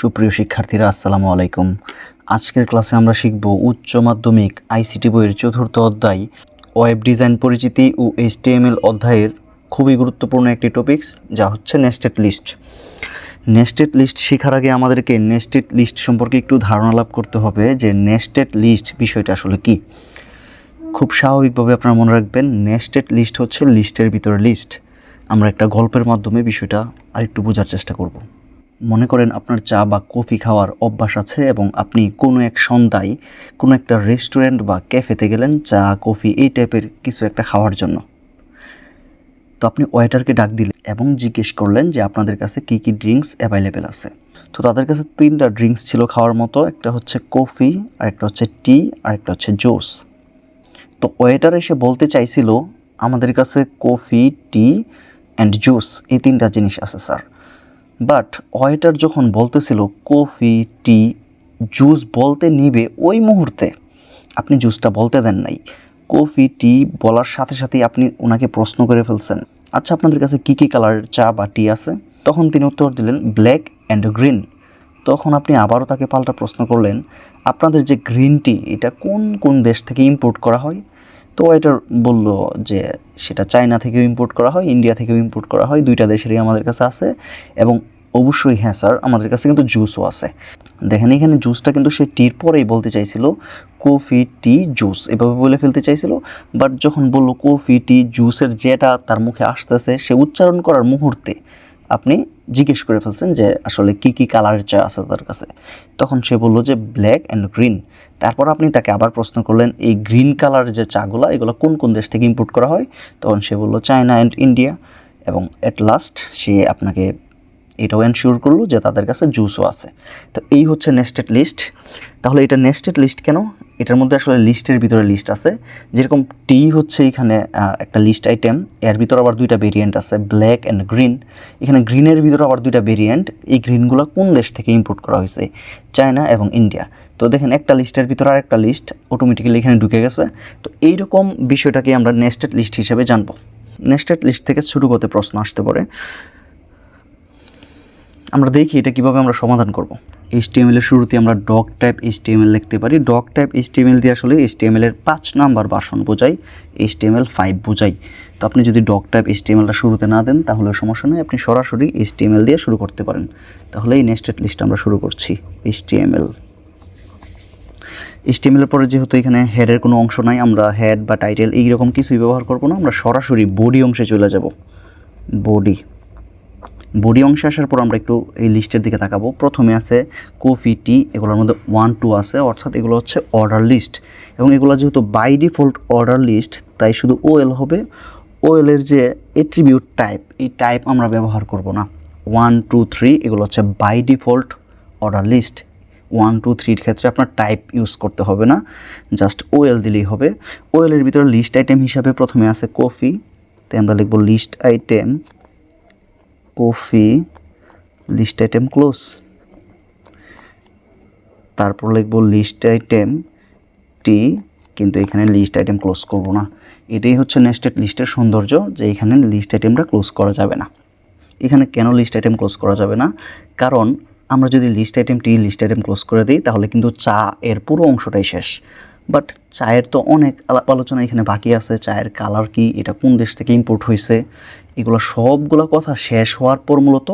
সুপ্রিয় শিক্ষার্থীরা আসসালামু আলাইকুম। আজকের ক্লাসে আমরা শিখব উচ্চ মাধ্যমিক আইসিটি বইয়ের চতুর্থ অধ্যায় ওয়েব ডিজাইন পরিচিতি ও এইচটিএমএল অধ্যায়ের খুবই গুরুত্বপূর্ণ একটি টপিকস, যা হচ্ছে নেস্টেড লিস্ট। নেস্টেড লিস্ট শেখার আগে আমাদেরকে নেস্টেড লিস্ট সম্পর্কে একটু ধারণা লাভ করতে হবে যে নেস্টেড লিস্ট বিষয়টা আসলে কী। খুব স্বাভাবিকভাবে আপনারা মনে রাখবেন, নেস্টেড লিস্ট হচ্ছে লিস্টের ভিতরে লিস্ট। আমরা একটা গল্পের মাধ্যমে বিষয়টা আরেকটু বোঝার চেষ্টা করব। মনে করেন আপনার চা বা কফি খাওয়ার অভ্যাস আছে এবং আপনি কোনো এক সন্ধ্যায় কোনো একটা রেস্টুরেন্ট বা ক্যাফেতে গেলেন চা কফি এই টাইপের কিছু একটা খাওয়ার জন্য। তো আপনি ওয়েটারকে ডাক দিলেন এবং জিজ্ঞেস করলেন যে আপনাদের কাছে কী কী ড্রিঙ্কস অ্যাভেলেবেল আছে। তো তাদের কাছে 3টা ড্রিঙ্কস ছিল খাওয়ার মতো, একটা হচ্ছে কফি, আরেকটা হচ্ছে টি, আরেকটা হচ্ছে জুস। তো ওয়েটার এসে বলতে চাইছিল আমাদের কাছে কফি, টি অ্যান্ড জুস এই 3টা জিনিস আছে স্যার। বাট ওয়েটার যখন বলতেছিল কফি, টি, জুস বলতে নিবে, ওই মুহূর্তে আপনি জুসটা বলতে দেন নাই। কফি, টি বলার সাথে সাথেই আপনি ওনাকে প্রশ্ন করে ফেলছেন, আচ্ছা আপনাদের কাছে কী কী কালারের চা বা টি আছে? তখন তিনি উত্তর দিলেন ব্ল্যাক অ্যান্ড গ্রিন। তখন আপনি আবারও তাকে পাল্টা প্রশ্ন করলেন, আপনাদের যে গ্রিন টি এটা কোন কোন দেশ থেকে ইম্পোর্ট করা হয়? তো ওয়েটার বলল যে সেটা চায়না থেকেও ইম্পোর্ট করা হয়, ইন্ডিয়া থেকেও ইম্পোর্ট করা হয়, 2টা দেশেরই আমাদের কাছে আছে। এবং অবশ্যই হ্যাঁ স্যার, আমাদের কাছে কিন্তু জুসও আছে। দেখেন এখানে জুসটা কিন্তু সে টির পরেই বলতে চাইছিল, কফি, টি, জুস এভাবে বলে ফেলতে চাইছিল। বাট যখন বললো কফি, টি, জুসের যেটা তার মুখে আসতেছে সে উচ্চারণ করার মুহূর্তে আপনি জিজ্ঞেস করে ফেলছেন যে আসলে কী কী কালারের চা আছে তার কাছে। তখন সে বললো যে ব্ল্যাক অ্যান্ড গ্রিন। তারপর আপনি তাকে আবার প্রশ্ন করলেন এই গ্রিন কালারের যে চাগুলো এগুলো কোন কোন দেশ থেকে ইম্পোর্ট করা হয়? তখন সে বললো চায়না অ্যান্ড ইন্ডিয়া। এবং অ্যাট লাস্ট সে আপনাকে এটাও এনশিওর করলো যে তাদের কাছে জুসও আছে। তো এই হচ্ছে নেস্টেড লিস্ট। তাহলে এটা নেস্টেড লিস্ট কেন? এটার মধ্যে আসলে লিস্টের ভিতরে লিস্ট আছে। যেরকম টি হচ্ছে এখানে একটা লিস্ট আইটেম, এর ভিতরে আবার 2টা ভেরিয়েন্ট আছে, ব্ল্যাক অ্যান্ড গ্রিন। এখানে গ্রিনের ভিতরে আবার 2টা ভেরিয়েন্ট। এই গ্রিনগুলো কোন দেশ থেকে ইম্পোর্ট করা হয়েছে? চায়না এবং ইন্ডিয়া। তো দেখেন একটা লিস্টের ভিতরে আর একটা লিস্ট অটোমেটিক্যালি এখানে ঢুকে গেছে। তো এইরকম বিষয়টাকে আমরা নেস্টেড লিস্ট হিসেবে জানবো। নেস্টেড লিস্ট থেকে শুরু করতে প্রশ্ন আসতে পারে, আমরা দেখি এটা কিভাবে আমরা সমাধান করব। HTML এর শুরুতে আমরা ডক টাইপ HTML লিখতে পারি। ডক টাইপ HTML দিয়ে আসলে HTML এর 5 নাম্বার ভার্সন বোঝাই, HTML5 বোঝাই। তো আপনি যদি ডক টাইপ HTMLটা শুরুতে না দেন তাহলে সমস্যা নেই, আপনি সরাসরি HTML দিয়ে শুরু করতে পারেন। তাহলে এই নেস্টেড লিস্ট আমরা শুরু করছি। HTML এর পরে যেহেতু এখানে হেডের কোনো অংশ নাই, আমরা হেড বা টাইটেল এইরকম কিছুই ব্যবহার করব না, আমরা সরাসরি বডি অংশে চলে যাব। বডি অংশে আসার পর আমরা একটু এই লিস্টের দিকে তাকাবো। প্রথমে আছে কফি, টি, এগুলোর মধ্যে 1, 2 আছে, অর্থাৎ এগুলো হচ্ছে অর্ডার লিস্ট। এবং এগুলো যেহেতু বাই ডিফল্ট অর্ডার লিস্ট তাই শুধু OL হবে। OL এর যে অ্যাট্রিবিউট টাইপ, এই টাইপ আমরা ব্যবহার করব না। 1, 2, 3 এগুলো হচ্ছে বাই ডিফল্ট অর্ডার লিস্ট। 1, 2, 3 এর ক্ষেত্রে আপনার টাইপ ইউজ করতে হবে না, জাস্ট OL দিলেই হবে। OL এর ভিতরে লিস্ট আইটেম হিসাবে প্রথমে আছে কফি, তাই আমরা লিখব list item coffee, list item close. তারপর লিখব লিস্ট আইটেম টি, কিন্তু এখানে লিস্ট আইটেম ক্লোজ করব না। এটাই হচ্ছে নেস্টেড লিস্টের সৌন্দর্য, যে এখানে লিস্ট আইটেমটা ক্লোজ করা যাবে না। এখানে কেন লিস্ট আইটেম ক্লোজ করা যাবে না? কারণ আমরা যদি লিস্ট আইটেম টি, লিস্ট আইটেম ক্লোজ করে দিই তাহলে কিন্তু চা এর পুরো অংশটাই শেষ। বাট চায়ের তো অনেক আলোচনা এখানে বাকি আছে। চায়ের কালার কি, এটা কোন দেশ থেকে ইম্পোর্ট হয়েছে, এগুলো সবগুলো কথা শেষ হওয়ার পর মূলত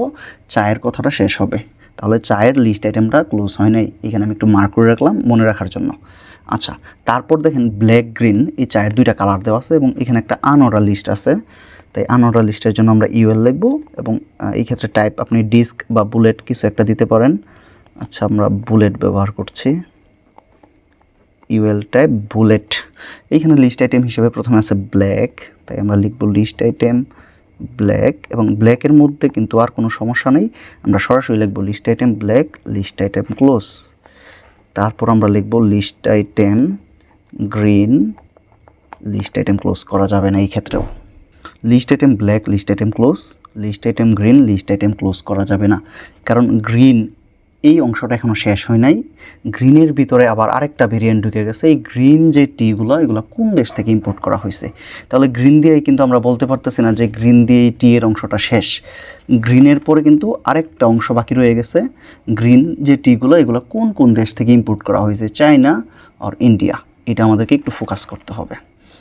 চায়ের কথাটা শেষ হবে। তাহলে চায়ের লিস্ট আইটেমটা ক্লোজ হয় নাই, এখানে আমি একটু মার্ক করে রাখলাম মনে রাখার জন্য। আচ্ছা, তারপর দেখেন ব্ল্যাক গ্রিন, এই চায়ের 2টা কালার দেওয়া আছে এবং এখানে একটা আনঅর্ডার লিস্ট আছে। তাই আনঅর্ডার লিস্টের জন্য আমরা UL লিখব এবং এই ক্ষেত্রে টাইপ আপনি ডিস্ক বা বুলেট কিছু একটা দিতে পারেন। আচ্ছা, আমরা বুলেট ব্যবহার করছি, UL টাইপ বুলেট। এইখানে লিস্ট আইটেম হিসেবে প্রথমে আছে ব্ল্যাক, তাই আমরা লিখব লিস্ট আইটেম ব্ল্যাক। এবং ব্ল্যাকের মধ্যে কিন্তু আর কোনো সমস্যা নেই, আমরা সরাসরি লিখব list item black, list item close. তারপর আমরা লিখব list item green, list item close করা যাবে না এই ক্ষেত্রেও। List item black, list item close, list item green, list item close করা যাবে না, কারণ গ্রিন এই অংশটা এখনও শেষ হয় নাই। গ্রিনের ভিতরে আবার আরেকটা ভেরিয়েন্ট ঢুকে গেছে। এই গ্রিন যে টিগুলো এগুলো কোন দেশ থেকে ইম্পোর্ট করা হয়েছে? তাহলে গ্রিন দিয়েই কিন্তু আমরা বলতে পারতেছি না যে গ্রিন দিয়েই টি এর অংশটা শেষ। গ্রিনের পরে কিন্তু আরেকটা অংশ বাকি রয়ে গেছে। গ্রিন যে টিগুলো এগুলো কোন কোন দেশ থেকে ইম্পোর্ট করা হয়েছে, চায়না আর ইন্ডিয়া, এটা আমাদেরকে একটু ফোকাস করতে হবে।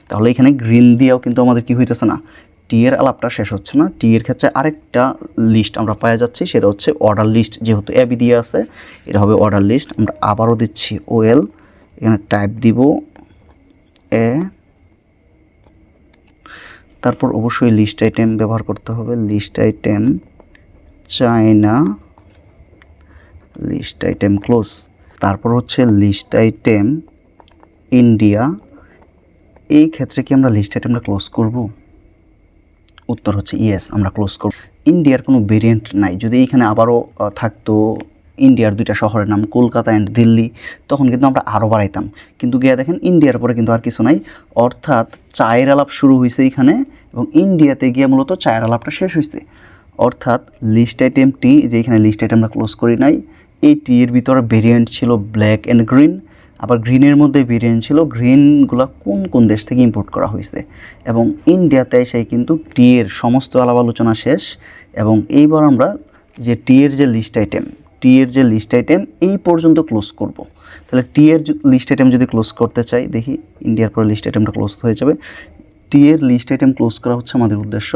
তাহলে এখানে গ্রিন দিয়েও কিন্তু আমাদের কি হইতেছে না, টি এর আলাপটা শেষ হচ্ছে না। টি এর ক্ষেত্রে আরেকটা লিস্ট আমরা পাওয়া যাচ্ছি, সেটা হচ্ছে অর্ডার লিস্ট। যেহেতু এবি দিয়ে আছে, এটা হবে অর্ডার লিস্ট। আমরা আবারও দিচ্ছি ওএল, এখানে টাইপ দিব এ, তারপর অবশ্যই লিস্ট আইটেম ব্যবহার করতে হবে। List item China, list item close. তারপর হচ্ছে লিস্ট আইটেম ইন্ডিয়া। এই ক্ষেত্রে কি আমরা লিস্ট আইটেমটা ক্লোজ করব? উত্তর হচ্ছে ইয়েস, আমরা ক্লোজ করব। ইন্ডিয়ার কোনো ভেরিয়েন্ট নাই। যদি এখানে আবারও থাকতো ইন্ডিয়ার দুইটা শহরের নাম কলকাতা অ্যান্ড দিল্লি, তখন কিন্তু আমরা আরও বাড়াইতাম। কিন্তু গিয়ে দেখেন ইন্ডিয়ার পরে কিন্তু আর কিছু নাই, অর্থাৎ চায়ের আলাপ শুরু হয়েছে এখানে এবং ইন্ডিয়াতে গিয়ে মূলত চায়ের আলাপটা শেষ হয়েছে। অর্থাৎ লিস্ট আইটেম টি, যে এখানে লিস্ট আইটেম আমরা ক্লোজ করি নাই, এই টি এর ভিতরে ভেরিয়েন্ট ছিল ব্ল্যাক অ্যান্ড গ্রিন। আবার গ্রিনের মধ্যে ভেরিয়েন্ট ছিল গ্রিনগুলো কোন কোন দেশ থেকে ইম্পোর্ট করা হয়েছে। এবং ইন্ডিয়াতে এসে কিন্তু টি এর সমস্ত আলাপ আলোচনা শেষ। এবং এইবার আমরা যে টি এর যে লিস্ট আইটেম এই পর্যন্ত ক্লোজ করব। তাহলে টি এর লিস্ট আইটেম যদি ক্লোজ করতে চাই, দেখি ইন্ডিয়ার পরে লিস্ট আইটেমটা ক্লোজ হয়ে যাবে। টি এর লিস্ট আইটেম ক্লোজ করা হচ্ছে আমাদের উদ্দেশ্য।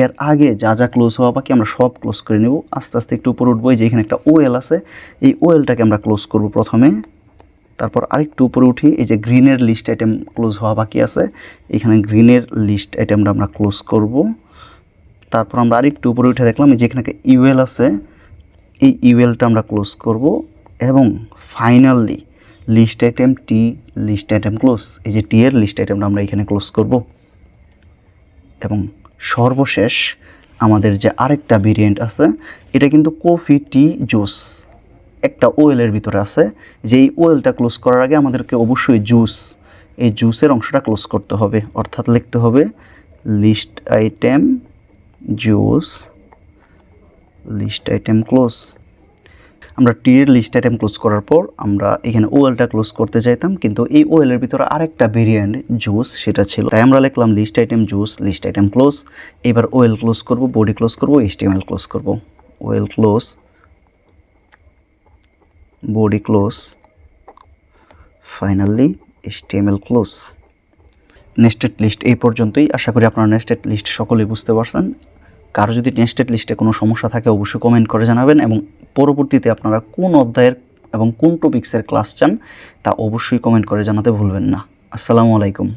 এর আগে যা যা ক্লোজ হওয়া বাকি আমরা সব ক্লোজ করে নেব। আস্তে আস্তে একটু উপরে উঠবো। যে এখানে একটা ওএল আছে, এই ওএলটাকে আমরা ক্লোজ করব প্রথমে। তারপর আরেকটু উপরে উঠি, এই যে গ্রিনের লিস্ট আইটেম ক্লোজ হওয়া বাকি আছে, এখানে গ্রিনের লিস্ট আইটেমটা আমরা ক্লোজ করব। তারপর আমরা আরেকটু উপরে উঠে দেখলাম এই যে এখানে একটা ইউএল আছে, এই ইউএলটা আমরা ক্লোজ করব। এবং ফাইনালি লিস্ট আইটেম টি, লিস্ট আইটেম ক্লোজ। এই যে টি এর লিস্ট আইটেমটা আমরা এখানে ক্লোজ করব। এবং সর্বশেষ আমাদের যে আরেকটা ভেরিয়েন্ট আছে, এটা কিন্তু কফি টি জুস, একটা ওয়েলের ভিতরে আছে। যেই ওয়েলটা ক্লোজ করার আগে আমাদেরকে অবশ্যই এই জুসের অংশটা ক্লোজ করতে হবে। অর্থাৎ লিখতে হবে list item juice, list item close. আমরা টি এর লিস্ট আইটেম ক্লোজ করার পর আমরা এখানে ওয়েলটা ক্লোজ করতে চাইতাম, কিন্তু এই ওয়েলের ভিতরে আরেকটা ভেরিয়েন্ট জুস সেটা ছিল, তাই আমরা লিখলাম list item juice, list item close. এবার ওয়েল ক্লোজ করব, বডি ক্লোজ করব, এইচটিএমএল ক্লোজ করব। ওয়েল close, body close, finally HTML close. Nested list এই পর্যন্তই। আশা করি আপনারা নেস্টেড লিস্ট সকলেই বুঝতে পারছেন। কারো যদি নেস্টেড লিস্টে কোনো সমস্যা থাকে অবশ্যই কমেন্ট করে জানাবেন, এবং পরবর্তীতে আপনারা কোন অধ্যায়ের এবং কোন টপিক্সের ক্লাস চান তা অবশ্যই কমেন্ট করে জানাতে ভুলবেন না। আসসালামু আলাইকুম।